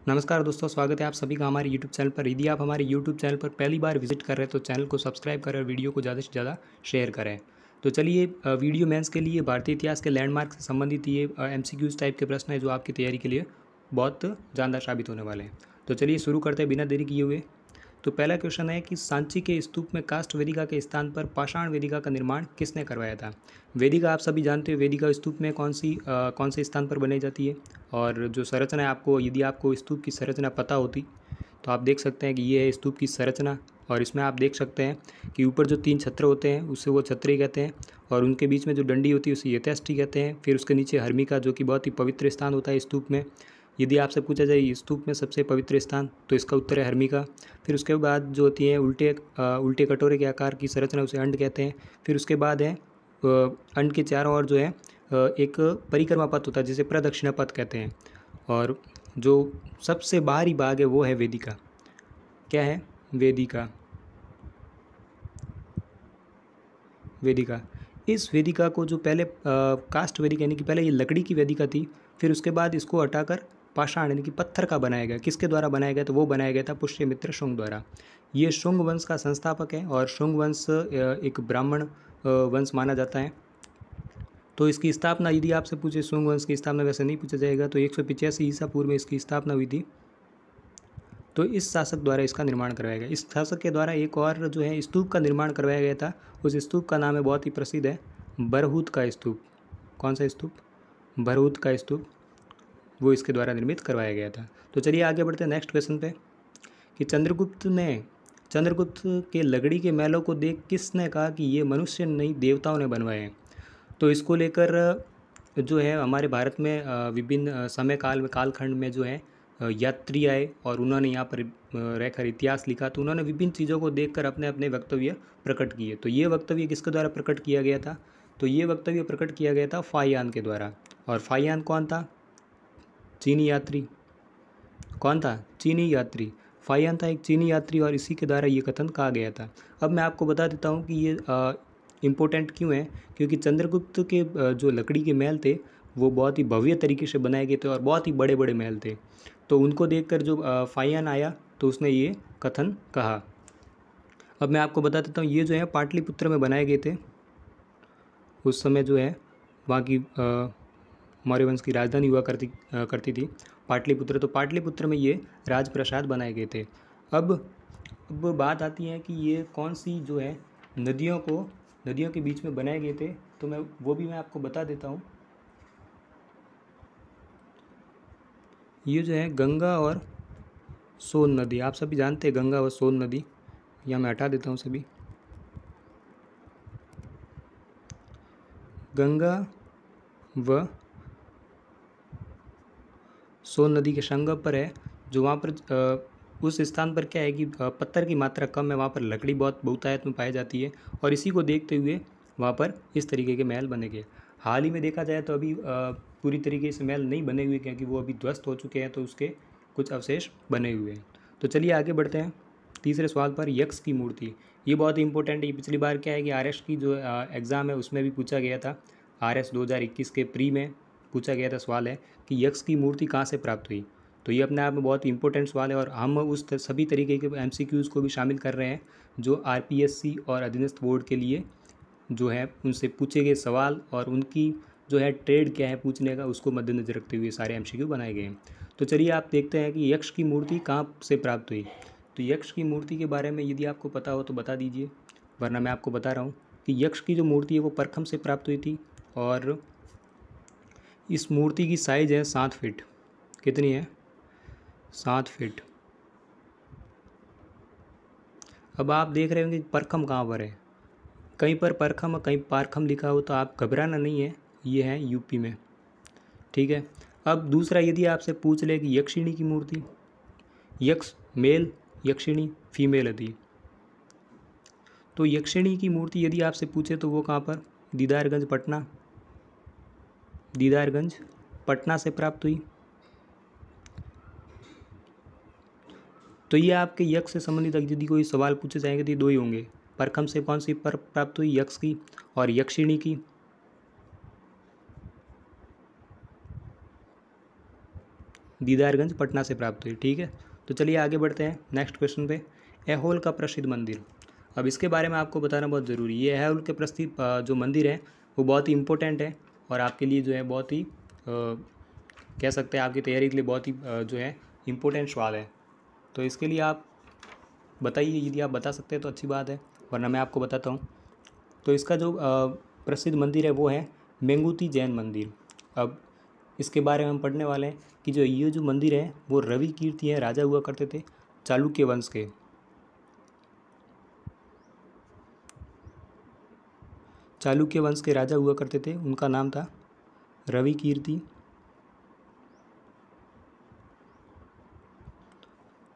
नमस्कार दोस्तों, स्वागत है आप सभी का हमारे यूट्यूब चैनल पर। यदि आप हमारे यूट्यूब चैनल पर पहली बार विजिट कर रहे हैं तो चैनल को सब्सक्राइब करें और वीडियो को ज़्यादा से ज़्यादा शेयर करें। तो चलिए, वीडियो मेंस के लिए भारतीय इतिहास के लैंडमार्क से संबंधित ये एमसीक्यूज टाइप के प्रश्न है जो आपकी तैयारी के लिए बहुत जानदार साबित होने वाले हैं। तो चलिए शुरू करते हैं बिना देरी किए हुए। तो पहला क्वेश्चन है कि सांची के स्तूप में काष्ठ वेदिका के स्थान पर पाषाण वेदिका का निर्माण किसने करवाया था। वेदिका आप सभी जानते हो, वेदिका स्तूप में कौन से स्थान पर बनाई जाती है। और जो संरचना है, आपको यदि आपको स्तूप की संरचना पता होती तो आप देख सकते हैं कि ये है स्तूप की संरचना। और इसमें आप देख सकते हैं कि ऊपर जो 3 छत्र होते हैं उससे वो छत्री कहते हैं, और उनके बीच में जो डंडी होती है उसे यथेष्टि कहते हैं। फिर उसके नीचे हर्मिका, जो कि बहुत ही पवित्र स्थान होता है स्तूप में। यदि आपसे पूछा जाए स्तूप में सबसे पवित्र स्थान, तो इसका उत्तर है हर्मिका। फिर उसके बाद जो होती है उल्टे कटोरे के आकार की संरचना, उसे अंड कहते हैं। फिर उसके बाद है अंड के चारों ओर जो है एक परिक्रमा पथ होता है जिसे प्रदक्षिणा पथ कहते हैं। और जो सबसे बाहरी भाग है वो है वेदिका। क्या है? वेदिका। वेदिका। इस वेदिका को जो पहले कास्ट वेदिका यानी कि पहले ये लकड़ी की वेदिका थी, फिर उसके बाद इसको हटाकर पाषाण यानी कि पत्थर का बनाया गया। किसके द्वारा बनाया गया? तो वो बनाया गया था पुष्यमित्र शुंग द्वारा। ये शुंग वंश का संस्थापक है और शुंग वंश एक ब्राह्मण वंश माना जाता है। तो इसकी स्थापना यदि आपसे पूछे, शुंग वंश की स्थापना वैसे नहीं पूछा जाएगा, तो 185 ईसा पूर्व में इसकी स्थापना हुई थी। तो इस शासक द्वारा इसका निर्माण करवाया गया। इस शासक के द्वारा एक और जो है स्तूप का निर्माण करवाया गया था। उस स्तूप का नाम है, बहुत ही प्रसिद्ध है, बरहूत का स्तूप। कौन सा स्तूप? बरहूत का स्तूप। वो इसके द्वारा निर्मित करवाया गया था। तो चलिए आगे बढ़ते हैं नेक्स्ट क्वेश्चन पे कि चंद्रगुप्त के लकड़ी के महलों को देख किसने कहा कि ये मनुष्य नहीं देवताओं ने बनवाए हैं। तो इसको लेकर जो है हमारे भारत में विभिन्न समय कालखंड में जो है यात्री आए और उन्होंने यहाँ पर रहकर इतिहास लिखा। तो उन्होंने विभिन्न चीज़ों को देखकर अपने अपने वक्तव्य प्रकट किए। तो ये वक्तव्य किसके द्वारा प्रकट किया गया था? तो ये वक्तव्य प्रकट किया गया था फाहियान के द्वारा। और फाहियान कौन था? चीनी यात्री। कौन था? चीनी यात्री। फाहियान था एक चीनी यात्री और इसी के द्वारा ये कथन कहा गया था। अब मैं आपको बता देता हूँ कि ये इम्पोर्टेंट क्यों है। क्योंकि चंद्रगुप्त के जो लकड़ी के महल थे वो बहुत ही भव्य तरीके से बनाए गए थे और बहुत ही बड़े बड़े महल थे। तो उनको देखकर जो फाहियान आया तो उसने ये कथन कहा। अब मैं आपको बता देता हूँ, ये जो है पाटलिपुत्र में बनाए गए थे। उस समय जो है वहाँ की मौर्य वंश की राजधानी हुआ करती थी पाटलिपुत्र। तो पाटलिपुत्र में ये राजप्रासाद बनाए गए थे। अब बात आती है कि ये कौन सी जो है नदियों के बीच में बनाए गए थे। तो मैं आपको बता देता हूँ। ये जो है गंगा और सोन नदी, आप सभी जानते हैं गंगा और सोन नदी। यहाँ मैं हटा देता हूँ सभी। गंगा व सोन नदी के संगम पर है। जो वहाँ पर उस स्थान पर क्या है कि पत्थर की मात्रा कम है, वहाँ पर लकड़ी बहुत बहुतायत में पाई जाती है। और इसी को देखते हुए वहाँ पर इस तरीके के महल बने गए। हाल ही में देखा जाए तो अभी पूरी तरीके से महल नहीं बने हुए क्योंकि वो अभी ध्वस्त हो चुके हैं, तो उसके कुछ अवशेष बने हुए हैं। तो चलिए आगे बढ़ते हैं तीसरे सवाल पर। यक्ष की मूर्ति, ये बहुत ही इंपॉर्टेंट है। पिछली बार क्या है कि RS की जो एग्ज़ाम है उसमें भी पूछा गया था। RS 2021 के प्री में पूछा गया था सवाल है कि यक्ष की मूर्ति कहाँ से प्राप्त हुई। तो ये अपने आप में बहुत ही इंपॉर्टेंट सवाल है और हम सभी तरीके के MCQs को भी शामिल कर रहे हैं जो RPSC और अधीनस्थ बोर्ड के लिए जो है उनसे पूछे गए सवाल और उनकी जो है ट्रेड क्या है पूछने का, उसको मद्देनजर रखते हुए सारे MCQ बनाए गए हैं। तो चलिए आप देखते हैं कि यक्ष की मूर्ति कहाँ से प्राप्त हुई। तो यक्ष की मूर्ति के बारे में यदि आपको पता हो तो बता दीजिए, वरना मैं आपको बता रहा हूँ कि यक्ष की जो मूर्ति है वो परखम से प्राप्त हुई थी। और इस मूर्ति की साइज़ है 7 फीट। कितनी है? 7 फीट। अब आप देख रहे होंगे परखम कहाँ पर है। कहीं पर परखम और कहीं पारखम लिखा हो तो आप घबराना नहीं है, ये है यूपी में। ठीक है। अब दूसरा, यदि आपसे पूछ ले कि यक्षिणी की मूर्ति, यक्ष मेल, यक्षिणी फीमेल होती। तो यक्षिणी की मूर्ति यदि आपसे पूछे तो वो कहाँ पर? दीदारगंज पटना से प्राप्त हुई। तो ये आपके यक्ष से संबंधित यदि कोई सवाल पूछे जाएंगे तो ये 2 ही होंगे। परखम से कौन सी पर प्राप्त हुई? यक्ष की। और यक्षिणी की दीदारगंज पटना से प्राप्त हुई। ठीक है, तो चलिए आगे बढ़ते हैं नेक्स्ट क्वेश्चन पे। ऐहोल का प्रसिद्ध मंदिर, अब इसके बारे में आपको बताना बहुत ज़रूरी है। ये ऐहोल के प्रसिद्ध जो मंदिर है वो बहुत ही इम्पोर्टेंट है और आपके लिए जो है बहुत ही कह सकते हैं आपकी तैयारी के लिए बहुत ही जो है इम्पोर्टेंट सवाल है। तो इसके लिए आप बताइए, यदि आप बता सकते हैं तो अच्छी बात है, वरना मैं आपको बताता हूँ। तो इसका जो प्रसिद्ध मंदिर है वो है मेंगुती जैन मंदिर। अब इसके बारे में हम पढ़ने वाले हैं कि जो ये जो मंदिर है वो रवि कीर्ति है, राजा हुआ करते थे चालुक्य वंश के। चालुक्य वंश के राजा हुआ करते थे, उनका नाम था रवि कीर्ति।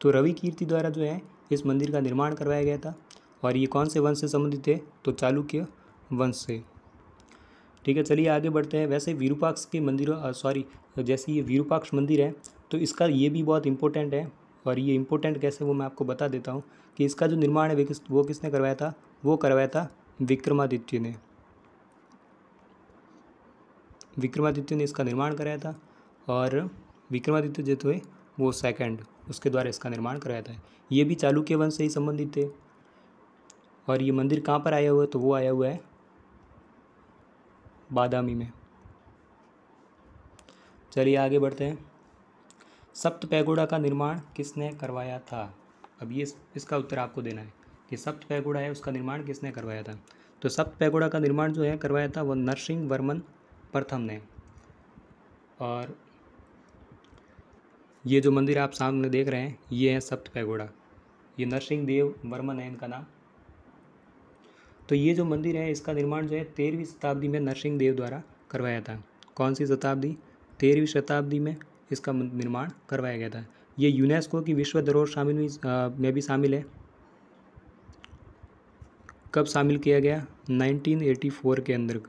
तो रवि कीर्ति द्वारा जो है इस मंदिर का निर्माण करवाया गया था और ये कौन से वंश से संबंधित थे, तो चालुक्य वंश से। ठीक है, चलिए आगे बढ़ते हैं। वैसे विरूपाक्ष के मंदिरों जैसे ये विरूपाक्ष मंदिर है तो इसका ये भी बहुत इंपॉर्टेंट है और ये इंपॉर्टेंट कैसे वो मैं आपको बता देता हूँ कि इसका जो निर्माण है वो किसने करवाया था, वो करवाया था विक्रमादित्य ने। विक्रमादित्य ने इसका निर्माण कराया था और विक्रमादित्य जो थे वो सेकंड, उसके द्वारा इसका निर्माण कराया था। ये भी चालुक्य वंश से ही संबंधित थे। और ये मंदिर कहाँ पर आया हुआ है, तो वो आया हुआ है बादामी में। चलिए आगे बढ़ते हैं। सप्त पैगोडा का निर्माण किसने करवाया था। अब ये इसका उत्तर आपको देना है कि सप्त पैगोडा है उसका निर्माण किसने करवाया था। तो सप्त पैगोडा का निर्माण जो है करवाया था वो नरसिंह वर्मन प्रथम ने। और ये जो मंदिर आप सामने देख रहे हैं ये है सप्त पैगोडा, ये नरसिंह देव वर्मन है इनका नाम। तो ये जो मंदिर है इसका निर्माण जो है 13वीं शताब्दी में नरसिंह देव द्वारा करवाया था। कौन सी शताब्दी, 13वीं शताब्दी में इसका निर्माण करवाया गया था। ये यूनेस्को की विश्व धरोहर में भी शामिल है। कब शामिल किया गया, 1984 के अंदर।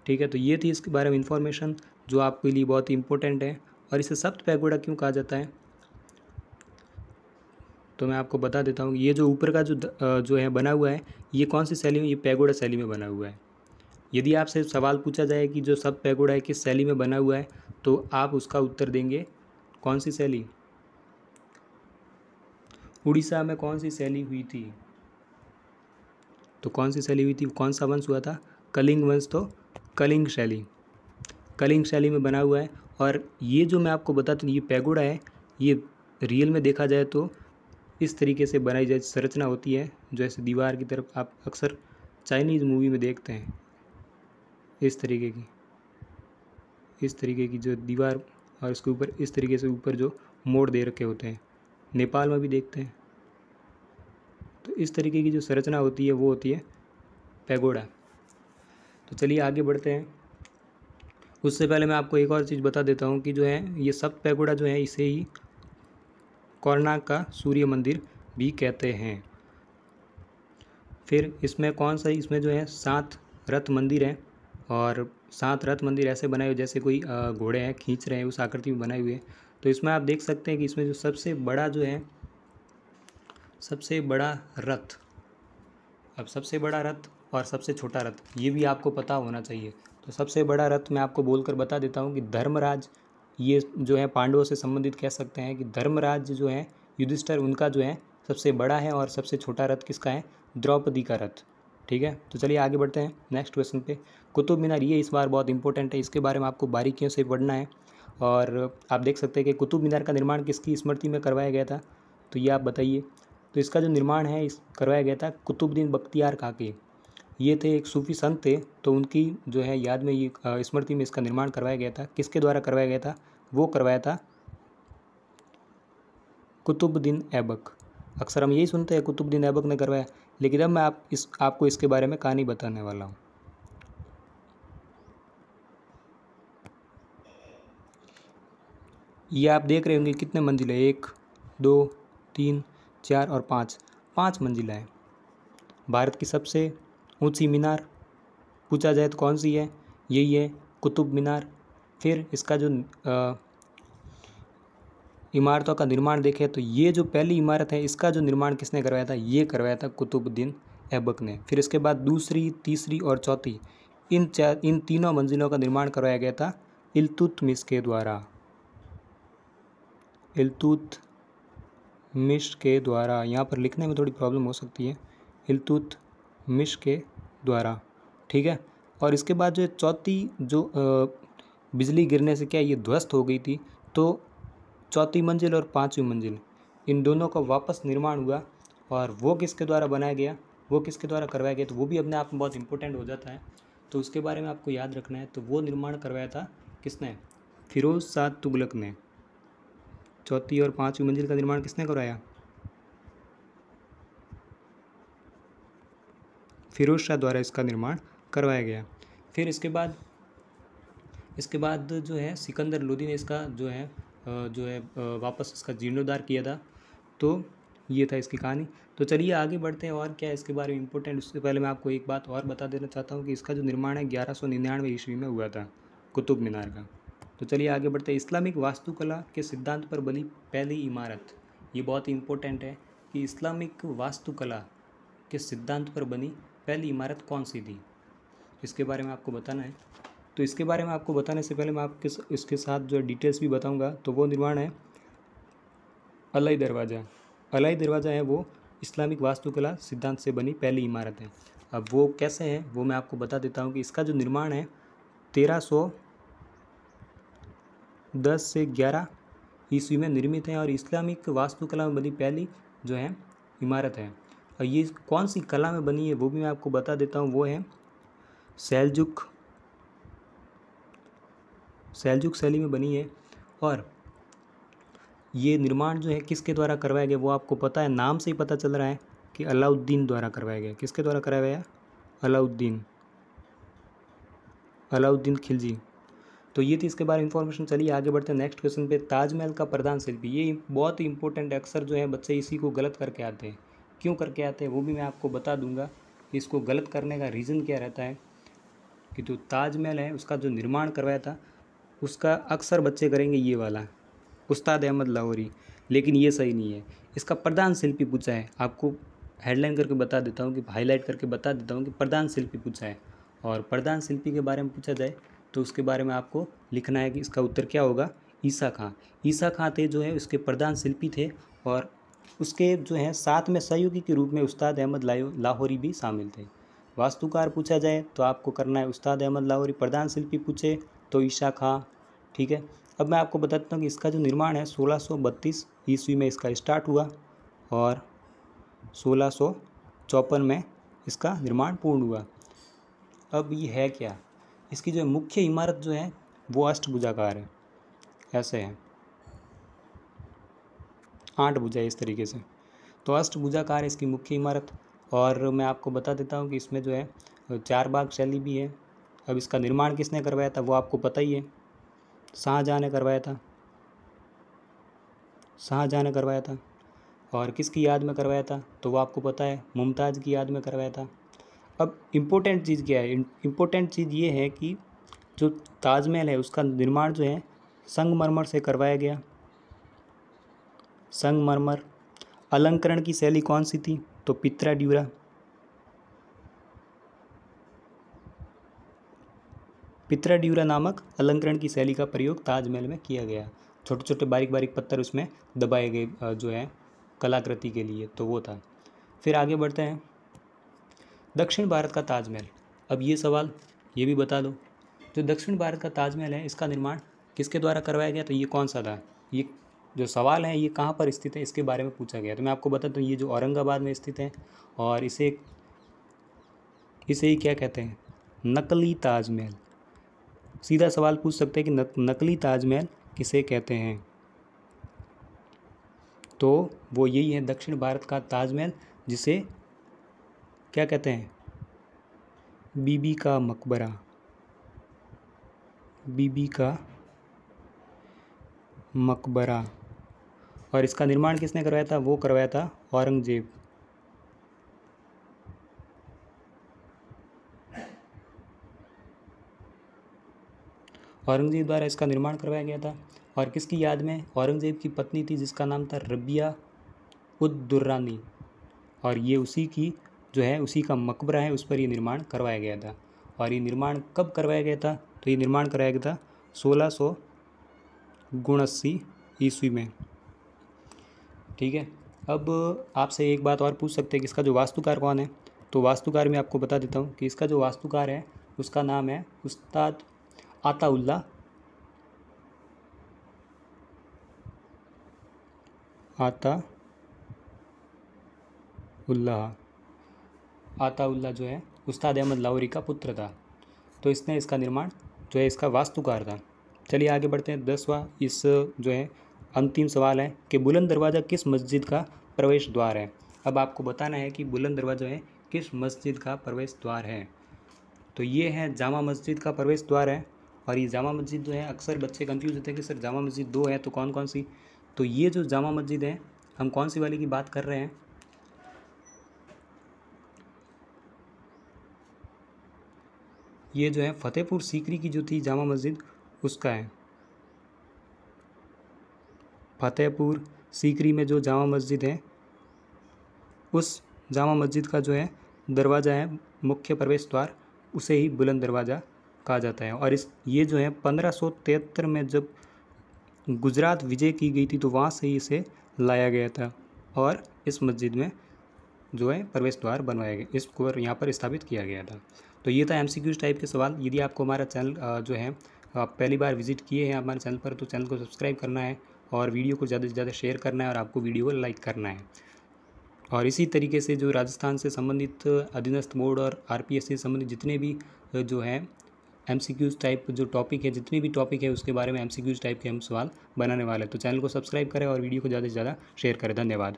ठीक है, तो ये थी इसके बारे में इंफॉर्मेशन जो आपके लिए बहुत ही इंपॉर्टेंट है। और इसे सप्त पैगोडा क्यों कहा जाता है, तो मैं आपको बता देता हूँ। ये जो ऊपर का जो है बना हुआ है ये कौन सी शैली में, ये पैगोडा शैली में बना हुआ है। यदि आपसे सवाल पूछा जाए कि जो सप्त पैगोडा है किस शैली में बना हुआ है तो आप उसका उत्तर देंगे कौन सी शैली, उड़ीसा में कौन सी शैली हुई थी, तो कौन सी शैली हुई थी, कौन सा वंश हुआ था, कलिंग वंश। तो कलिंग शैली में बना हुआ है। और ये जो मैं आपको बताता हूँ ये पैगोडा है, ये रियल में देखा जाए तो इस तरीके से बनाई जाए संरचना होती है, जैसे दीवार की तरफ आप अक्सर चाइनीज़ मूवी में देखते हैं इस तरीके की जो दीवार और इसके ऊपर इस तरीके से ऊपर जो मोड़ दे रखे होते हैं, नेपाल में भी देखते हैं। तो इस तरीके की जो संरचना होती है वो होती है पैगोडा। तो चलिए आगे बढ़ते हैं। उससे पहले मैं आपको एक और चीज़ बता देता हूँ कि जो है ये सप्त पैगोडा जो है इसे ही कोणार्क का सूर्य मंदिर भी कहते हैं। फिर इसमें कौन सा, इसमें जो है 7 रथ मंदिर हैं और 7 रथ मंदिर ऐसे बनाए हुए जैसे कोई घोड़े हैं खींच रहे हैं उस आकृति में बनाए हुए। तो इसमें आप देख सकते हैं कि इसमें जो सबसे बड़ा रथ, अब सबसे बड़ा रथ और सबसे छोटा रथ ये भी आपको पता होना चाहिए। तो सबसे बड़ा रथ मैं आपको बोलकर बता देता हूँ कि धर्मराज, ये जो है पांडवों से संबंधित कह सकते हैं कि धर्मराज जो है युधिष्ठिर उनका जो है सबसे बड़ा है और सबसे छोटा रथ किसका है, द्रौपदी का रथ। ठीक है, तो चलिए आगे बढ़ते हैं नेक्स्ट क्वेश्चन पे। कुतुब मीनार, ये इस बार बहुत इंपॉर्टेंट है, इसके बारे में आपको बारीकियों से पढ़ना है। और आप देख सकते हैं कि कुतुब मीनार का निर्माण किसकी स्मृति में करवाया गया था, तो ये आप बताइए। तो इसका जो निर्माण है करवाया गया था कुतुबुद्दीन बख्तियार खाकी। ये थे एक सूफी संत थे, तो उनकी जो है याद में ये स्मृति में इसका निर्माण करवाया गया था। किसके द्वारा करवाया गया था, वो करवाया था कुतुबुद्दीन ऐबक। अक्सर हम यही सुनते हैं कुतुबुद्दीन ऐबक ने करवाया, लेकिन अब मैं आपको इसके बारे में कहानी बताने वाला हूँ। ये आप देख रहे होंगे कितने मंजिल है, 1 2 3 4 और 5 मंजिला है। भारत की सबसे ऊंची मीनार पूछा जाए तो कौन सी है, यही है कुतुब मीनार। फिर इसका जो इमारतों का निर्माण देखें तो ये जो पहली इमारत है इसका जो निर्माण किसने करवाया था, ये करवाया था कुतुबुद्दीन ऐबक ने। फिर इसके बाद दूसरी, तीसरी और चौथी इन तीनों मंजिलों का निर्माण करवाया गया था इल्तुतमिश के द्वारा। इल्तुतमिश के द्वारा, यहाँ पर लिखने में थोड़ी प्रॉब्लम हो सकती है, इल्तुतमिश के द्वारा, ठीक है। और इसके बाद जो चौथी जो बिजली गिरने से क्या ये ध्वस्त हो गई थी, तो चौथी मंजिल और पांचवी मंजिल इन दोनों का वापस निर्माण हुआ, और वो किसके द्वारा बनाया गया, वो किसके द्वारा करवाया गया, तो वो भी अपने आप में बहुत इंपॉर्टेंट हो जाता है, तो उसके बारे में आपको याद रखना है। तो वो निर्माण करवाया था किसने, फिरोज शाह तुगलक ने। चौथी और पांचवी मंजिल का निर्माण किसने करवाया, फिरोज शाह द्वारा इसका निर्माण करवाया गया। फिर इसके बाद जो है सिकंदर लोदी ने इसका जो है वापस इसका जीर्णोद्धार किया था। तो ये था इसकी कहानी। तो चलिए आगे बढ़ते हैं, और क्या है इसके बारे में इंपॉर्टेंट। उससे पहले मैं आपको एक बात और बता देना चाहता हूँ कि इसका जो निर्माण है 1199 ईस्वी में हुआ था, कुतुब मीनार का। तो चलिए आगे बढ़ते हैं। इस्लामिक वास्तुकला के सिद्धांत पर बनी पहली इमारत, ये बहुत ही इंपॉर्टेंट है कि इस्लामिक वास्तुकला के सिद्धांत पर बनी पहली इमारत कौन सी थी, इसके बारे में आपको बताना है। तो इसके बारे में आपको बताने से पहले मैं आपके इसके साथ जो डिटेल्स भी बताऊंगा। तो वो निर्माण है अलाई दरवाज़ा। अलाई दरवाज़ा है वो इस्लामिक वास्तुकला सिद्धांत से बनी पहली इमारत है। अब वो कैसे है वो मैं आपको बता देता हूँ कि इसका जो निर्माण है 1310 से 11 ईस्वी में निर्मित है, और इस्लामिक वास्तुकला में बनी पहली जो है इमारत है। और ये कौन सी कला में बनी है वो भी मैं आपको बता देता हूँ, वो है सेल्जुक शैली में बनी है। और ये निर्माण जो है किसके द्वारा करवाया गया वो आपको पता है, नाम से ही पता चल रहा है कि अलाउद्दीन द्वारा करवाया गया। किसके द्वारा करवाया गया, अलाउद्दीन खिलजी। तो ये थी इसके बारे में इंफॉर्मेशन। चलिए आगे बढ़ते हैं नेक्स्ट क्वेश्चन पे। ताजमहल का प्रधान शिल्पी, ये बहुत ही इंपॉर्टेंट है, अक्सर जो है बच्चे इसी को गलत करके आते हैं। क्यों करके आते हैं वो भी मैं आपको बता दूंगा। इसको गलत करने का रीज़न क्या रहता है कि जो ताजमहल है उसका जो निर्माण करवाया था उसका अक्सर बच्चे करेंगे ये वाला, उस्ताद अहमद लाहौरी, लेकिन ये सही नहीं है। इसका प्रधान शिल्पी पूछा है, आपको हेडलाइन करके बता देता हूँ कि हाईलाइट करके बता देता हूँ कि प्रधान शिल्पी पूछा है। और प्रधान शिल्पी के बारे में पूछा जाए तो उसके बारे में आपको लिखना है कि इसका उत्तर क्या होगा, ईसा खां। ईसा खां थे जो है उसके प्रधान शिल्पी थे, और उसके जो है साथ में सहयोगी के रूप में उस्ताद अहमद लाहौरी भी शामिल थे। वास्तुकार पूछा जाए तो आपको करना है उस्ताद अहमद लाहौरी, प्रधान शिल्पी पूछे तो ईसा खां, ठीक है। अब मैं आपको बताता हूँ कि इसका जो निर्माण है 1632 ईस्वी में इसका स्टार्ट हुआ, और 1654 में इसका निर्माण पूर्ण हुआ। अब ये है क्या, इसकी जो मुख्य इमारत जो है वो अष्टभुजाकार है, ऐसे है, 8 भुजा इस तरीके से। तो अष्टभुजाकार है इसकी मुख्य इमारत। और मैं आपको बता देता हूँ कि इसमें जो है 4 बाग शैली भी है। अब इसका निर्माण किसने करवाया था वो आपको पता ही है, शाहजहाँ ने करवाया था। और किसकी याद में करवाया था तो वो आपको पता है, मुमताज़ की याद में करवाया था। अब इम्पोर्टेंट चीज़ क्या है, इम्पोर्टेंट चीज़ ये है कि जो ताजमहल है उसका निर्माण जो है संगमरमर से करवाया गया, संगमरमर। अलंकरण की शैली कौन सी थी तो पित्रा ड्यूरा नामक अलंकरण की शैली का प्रयोग ताजमहल में किया गया। छोटे छोटे बारीक बारीक पत्थर उसमें दबाए गए जो है कलाकृति के लिए, तो वो था। फिर आगे बढ़ते हैं, दक्षिण भारत का ताजमहल। अब ये सवाल ये भी बता दो, जो दक्षिण भारत का ताजमहल है इसका निर्माण किसके द्वारा करवाया गया, तो ये कौन सा था। ये जो सवाल है ये कहाँ पर स्थित है इसके बारे में पूछा गया। तो मैं आपको बताता हूँ, ये जो औरंगाबाद में स्थित है, और इसे ही क्या कहते हैं, नकली ताजमहल। सीधा सवाल पूछ सकते हैं कि नकली ताजमहल किसे कहते हैं, तो वो यही है दक्षिण भारत का ताजमहल, जिसे क्या कहते हैं, बीबी का मकबरा। और इसका निर्माण किसने करवाया था, वो करवाया था औरंगजेब। औरंगजेब द्वारा इसका निर्माण करवाया गया था। और किसकी याद में, औरंगजेब की पत्नी थी जिसका नाम था रबिया उद दुर्रानी, और ये उसी की जो है उसी का मकबरा है, उस पर ये निर्माण करवाया गया था। और ये निर्माण कब करवाया गया था, तो ये निर्माण कराया गया था 1679 ईस्वी में। ठीक है। अब आपसे एक बात और पूछ सकते हैं कि इसका जो वास्तुकार कौन है। तो वास्तुकार मैं आपको बता देता हूँ कि इसका जो वास्तुकार है उसका नाम है उस्ताद आताउल्लाह आताउल्लाह जो है उस्ताद अहमद लाहौरी का पुत्र था। तो इसने इसका निर्माण जो है इसका वास्तुकार था। चलिए आगे बढ़ते हैं। 10वां इस जो है अंतिम सवाल है कि बुलंद दरवाज़ा किस मस्जिद का प्रवेश द्वार है। अब आपको बताना है कि बुलंद दरवाज़ा है किस मस्जिद का प्रवेश द्वार है। तो ये है जामा मस्जिद का प्रवेश द्वार है। और ये जामा मस्जिद जो है अक्सर बच्चे कंफ्यूज होते हैं कि सर जामा मस्जिद 2 है तो कौन कौन सी। तो ये जो जामा मस्जिद है हम कौन सी वाली की बात कर रहे हैं, ये जो है फतेहपुर सीकरी की जो थी जामा मस्जिद उसका है। फतेहपुर सीकरी में जो जामा मस्जिद है उस जामा मस्जिद का जो है दरवाज़ा है मुख्य प्रवेश द्वार, उसे ही बुलंद दरवाज़ा कहा जाता है। और ये जो है 1573 में जब गुजरात विजय की गई थी तो वहाँ से ही इसे लाया गया था और इस मस्जिद में जो है प्रवेश द्वार बनवाया गया, इसको यहाँ पर स्थापित किया गया था। तो ये था MCQs टाइप के सवाल। यदि आपको हमारा चैनल जो है आप पहली बार विजिट किए हैं हमारे चैनल पर तो चैनल को सब्सक्राइब करना है और वीडियो को ज़्यादा से ज़्यादा शेयर करना है और आपको वीडियो को लाइक करना है। और इसी तरीके से जो राजस्थान से संबंधित अधीनस्थ बोर्ड और RPSC से संबंधित जितने भी जो है MCQs टाइप जो टॉपिक है, जितने भी टॉपिक है उसके बारे में MCQs टाइप के हम सवाल बनाने वाले हैं। तो चैनल को सब्सक्राइब करें और वीडियो को ज़्यादा से ज़्यादा शेयर करें। धन्यवाद।